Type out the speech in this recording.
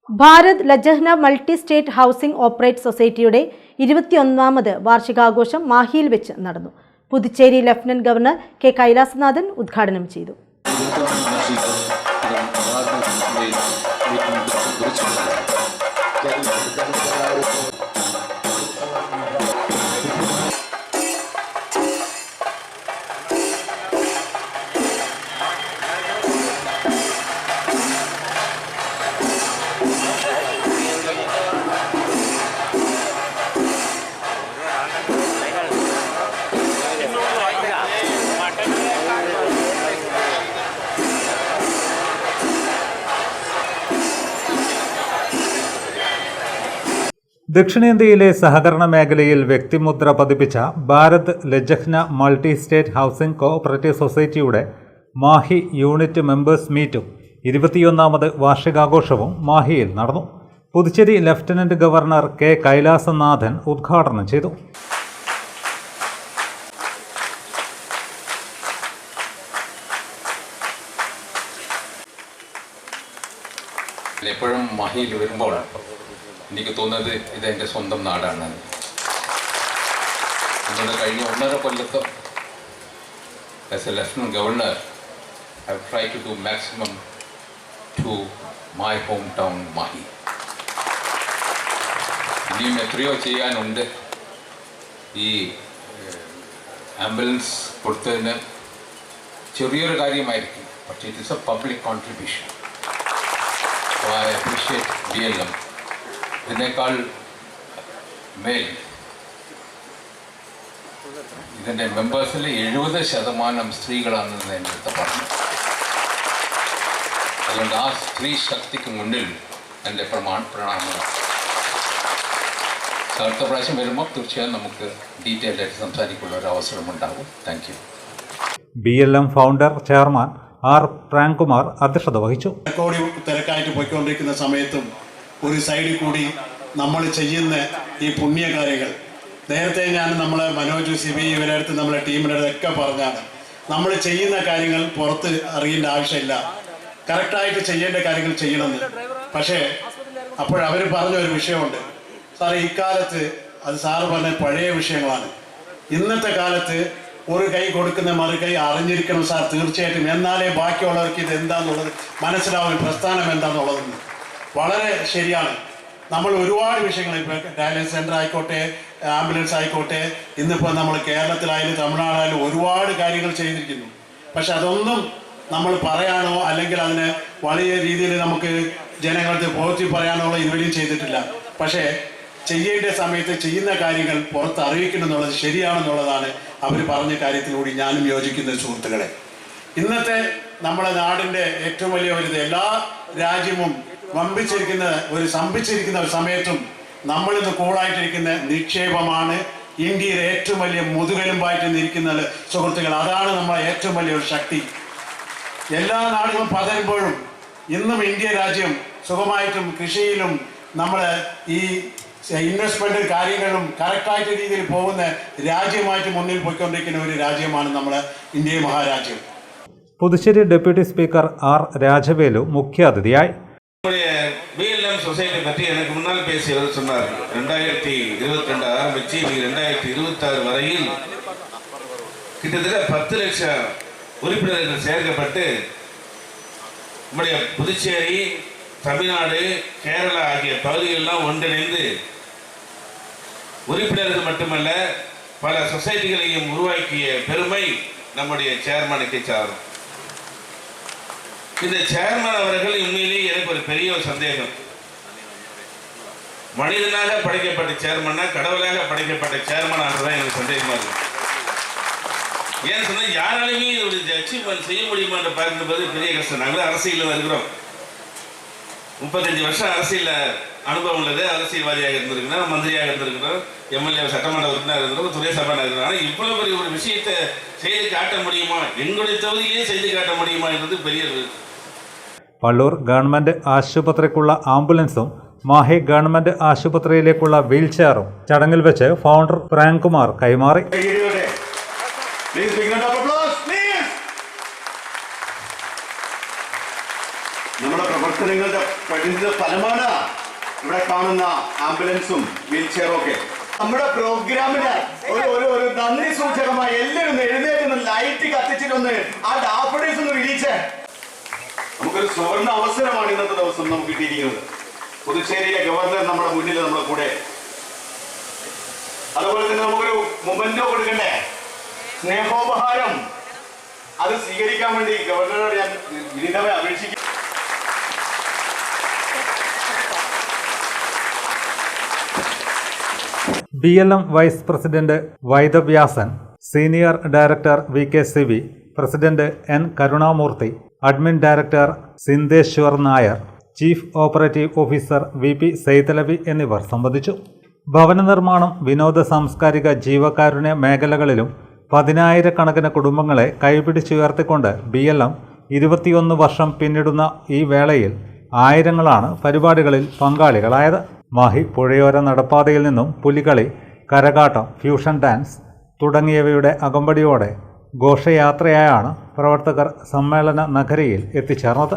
ഭാരത് ലജഹ്ന multi state housing operate സൊസൈറ്റിയുടെ 21ാമത് വാർഷികാഘോഷം മാഹിയിൽ വെച്ച് നടന്നു. Puducherry lieutenant governor K Kailasanathan ഉദ്ഘാടനം ചെയ്തു. ദക്ഷിണേന്ത്യയിലെ സഹകരണ മേഖലയിൽ വ്യക്തിമുദ്ര പതിപ്പിച്ച ഭാരത് ലജഹ്ന മൾട്ടി സ്റ്റേറ്റ് ഹൗസിംഗ് കോഓപ്പറേറ്റീവ് സൊസൈറ്റിയുടെ മാഹി യൂണിറ്റ് മെമ്പേഴ്സ് മീറ്റും 21ാമത് വാർഷികാഘോഷവും മാഹിയിൽ നടന്നു. Puducherry lieutenant governor K Kailasanathan ഉദ്ഘാടനം ചെയ്തു. എപ്പോഴും മാഹിയിൽ വരുമ്പോൾ എനിക്ക് തോന്നുന്നത് ഇതെൻ്റെ സ്വന്തം നാടാണ്. അതുകൊണ്ട് കഴിഞ്ഞ 1.5 കൊല്ലത്ത് as a lieutenant governor I try to do maximum to my home town Mahe. ഇനിയും എത്രയോ ചെയ്യാനുണ്ട്. ഈ ആംബുലൻസ് കൊടുത്തതിന് ചെറിയൊരു കാര്യമായിരിക്കും, പക്ഷേ it is a public contribution. So I appreciate BLM. ഇതിനേക്കാൾ മേൽ ഇതിൻ്റെ മെമ്പേഴ്സിൽ 70% സ്ത്രീകളാണെന്ന് എൻ്റെ അടുത്ത് പറഞ്ഞു. അതുകൊണ്ട് ആ സ്ത്രീ ശക്തിക്ക് മുന്നിൽ എൻ്റെ പ്രണാമങ്ങൾ. അടുത്ത പ്രാവശ്യം വരുമ്പോൾ തീർച്ചയായും നമുക്ക് ഡീറ്റെയിൽ ആയിട്ട് സംസാരിക്കാനുള്ള ഒരു അവസരമുണ്ടാകും. Thank you. BLM founder chairman R പ്രാങ്കുമാർ അധ്യക്ഷത വഹിച്ചു. തിരക്കായിട്ട് പോയിക്കൊണ്ടിരിക്കുന്ന സമയത്തും ഒരു സൈഡിൽ കൂടി നമ്മൾ ചെയ്യുന്ന ഈ പുണ്യകാര്യങ്ങൾ നേരത്തെ ഞാൻ നമ്മളെ മനോജ് സിബി ഇവരുടെ അടുത്ത് നമ്മളെ ടീമിൻ്റെ അടുത്തൊക്കെ പറഞ്ഞാണ്, നമ്മൾ ചെയ്യുന്ന കാര്യങ്ങൾ പുറത്ത് അറിയേണ്ട ആവശ്യമില്ല, കറക്റ്റായിട്ട് ചെയ്യേണ്ട കാര്യങ്ങൾ ചെയ്യണമെന്ന്. പക്ഷേ അപ്പോഴവർ പറഞ്ഞ ഒരു വിഷയമുണ്ട് സാർ, ഇക്കാലത്ത് അത് സാറ് പറഞ്ഞ പഴയ വിഷയങ്ങളാണ്. ഇന്നത്തെ കാലത്ത് ഒരു കൈ കൊടുക്കുന്ന മറു കൈ അറിഞ്ഞിരിക്കണം സാർ, തീർച്ചയായിട്ടും. എന്നാലേ ബാക്കിയുള്ളവർക്ക് ഇത് എന്താണെന്നുള്ളത് മനസ്സിലാവും, പ്രസ്ഥാനം എന്താണെന്നുള്ളതെന്ന്. വളരെ ശരിയാണ്. നമ്മൾ ഒരുപാട് വിഷയങ്ങൾ, ഇപ്പോൾ ഡയാലിസിസ് സെൻ്റർ ആയിക്കോട്ടെ, ആംബുലൻസ് ആയിക്കോട്ടെ, ഇന്നിപ്പോൾ നമ്മൾ കേരളത്തിലായാലും തമിഴ്നാടായാലും ഒരുപാട് കാര്യങ്ങൾ ചെയ്തിരിക്കുന്നു. പക്ഷെ അതൊന്നും നമ്മൾ പറയാനോ അല്ലെങ്കിൽ അതിനെ വലിയ രീതിയിൽ നമുക്ക് ജനങ്ങൾക്ക് പോറ്റി പറയാനോ ഇതുവരെയും ചെയ്തിട്ടില്ല. പക്ഷേ ചെയ്യേണ്ട സമയത്ത് ചെയ്യുന്ന കാര്യങ്ങൾ പുറത്ത് അറിയിക്കണം എന്നുള്ളത് ശരിയാണെന്നുള്ളതാണ് അവർ പറഞ്ഞ കാര്യത്തിലൂടെ ഞാനും യോജിക്കുന്ന സുഹൃത്തുക്കളെ. ഇന്നത്തെ നമ്മുടെ നാടിൻ്റെ ഏറ്റവും വലിയ ഒരു എല്ലാ രാജ്യവും സംഭിച്ചിരിക്കുന്ന ഒരു സമയത്തും നമ്മളിന്ന് കൂളായിട്ടിരിക്കുന്ന നിക്ഷേപമാണ് ഇന്ത്യയിലെ ഏറ്റവും വലിയ മുതുകലുമ്പായിട്ട് നിൽക്കുന്നത് സുഹൃത്തുക്കൾ. അതാണ് നമ്മളെ ഏറ്റവും വലിയൊരു ശക്തി. എല്ലാ നാടുകളും പതരുമ്പോഴും ഇന്നും ഇന്ത്യ രാജ്യം സുഖമായിട്ടും കൃഷിയിലും നമ്മൾ ഈ ഇൻവെസ്റ്റ്മെന്റ് കാര്യങ്ങളും കറക്റ്റായിട്ട് രീതിയിൽ പോകുന്ന രാജ്യമായിട്ട് മുന്നിൽ പോയിക്കൊണ്ടിരിക്കുന്ന ഒരു രാജ്യമാണ് നമ്മുടെ ഇന്ത്യ മഹാരാജ്യം. Puducherry deputy speaker R Rajavelu മുഖ്യാതിഥിയായി. BLM சொசைட்டி பற்றி எனக்கு முன்னால் பேசியவர் சொன்னார், 2022 ஆரம்பித்து 2026 வரையில் கிட்டத்தட்ட 10 லட்சம் உறுப்பினர்கள் சேர்க்கப்பட்டு நம்முடைய புதுச்சேரி, தமிழ்நாடு, கேரளா ஆகிய பகுதிகளெல்லாம் ஒன்றிணைந்து உறுப்பினர்கள் மட்டுமல்ல பல சொசைட்டிகளையும் உருவாக்கிய பெருமை நம்முடைய சேர்மனுக்கு சாரும். இந்த சேர்மன் அவர்கள் உண்மையிலேயே எனக்கு ஒரு பெரிய ஒரு சந்தேகம், மனிதனாக படைக்கப்பட்ட சேர்மனா கடவுளாக படைக்கப்பட்ட சேர்மனாகதான் எனக்கு சந்தேகமா இருக்கு. ஏன்னு சொன்னா யாராலுமே ஒரு அச்சீவ்மெண்ட் செய்ய முடியுமா என்று பார்க்கும்போது பெரிய கஷ்டம். நாங்களும் அரசியலில் இருக்கிறோம், 35 வருஷம் அரசியல் அனுபவம் உள்ளது. அரசியல்வாதியாக இருந்திருக்கிறோம், மந்திரியாக இருந்திருக்கிறோம், MLA சட்டமன்ற உறுப்பினர் இருக்கிறோம், துணை சபாநாயகர் இருக்கிறோம். ஆனால் இவ்வளவு பெரிய ஒரு விஷயத்தை செய்து காட்ட முடியுமா, எங்களுடைய தொகுதியிலே செய்து காட்ட முடியுமா என்றது பெரிய. പള്ളൂർ ഗവൺമെന്റ് ആശുപത്രിക്കുള്ള ആംബുലൻസും മാഹി ഗവൺമെന്റ് ആശുപത്രിയിലേക്കുള്ള വീൽചെയറും ചടങ്ങിൽ വെച്ച് ഫൗണ്ടർ പ്രാങ്കുമാർ കൈമാറി. നമ്മുടെ പ്രവർത്തനങ്ങളുടെ ഇതിന്റെ ഫലമാണ് ഇവിടെ കാണുന്ന ആംബുലൻസും വീൽ ചെയറും ഒക്കെ. നമ്മുടെ പ്രോഗ്രാമിന് ഒരു നന്ദി സൂചകമായി എല്ലാവരും എഴുന്നേറ്റ് ലൈറ്റ് കത്തിച്ചിട്ടൊന്ന് ആ ഡാഫഡേഴ്സ് ഒന്ന് വിരിയിച്ചേ. നമുക്കൊരു സുവർണ അവസരമാണ് ഇന്നത്തെ ദിവസം നമുക്ക് കിട്ടിയിരിക്കുന്നത്. പുതുച്ചേരിയിലെ ഗവർണർ നമ്മുടെ മുന്നിൽ, നമ്മുടെ കൂടെ. അതുപോലെ തന്നെ നമുക്കൊരു മൊമെന്റോ കൊടുക്കണ്ടേ, സ്നേഹോപഹാരം. അത് സ്വീകരിക്കാൻ വേണ്ടി ഗവർണറോട് ഞാൻ വിനീതമായി അപേക്ഷിക്കും. BLM vice president Vaidavyasan, senior director VK Sibi, president N Karunamoorthy, admin director Sindeshwar Nair, chief operative officer VP Saithalavi എന്നിവർ സംബന്ധിച്ചു. ഭവന നിർമ്മാണം, വിനോദ സാംസ്കാരിക ജീവകാരുണ്യ മേഖലകളിലും 10,000-കണക്കിന് കുടുംബങ്ങളെ കൈപിടിച്ചുയർത്തിക്കൊണ്ട് BLM 21 വർഷം പിന്നിടുന്ന ഈ വേളയിൽ ആയിരങ്ങളാണ് പരിപാടികളിൽ പങ്കാളികളായത്. മാഹി പുഴയോര നടപ്പാതയിൽ നിന്നും പുലികളി, കരകാട്ടം, ഫ്യൂഷൻ ഡാൻസ് തുടങ്ങിയവയുടെ അകമ്പടിയോടെ ഘോഷയാത്രയായാണ് പ്രവർത്തകർ സമ്മേളന നഗരിയിൽ എത്തിച്ചേർന്നത്.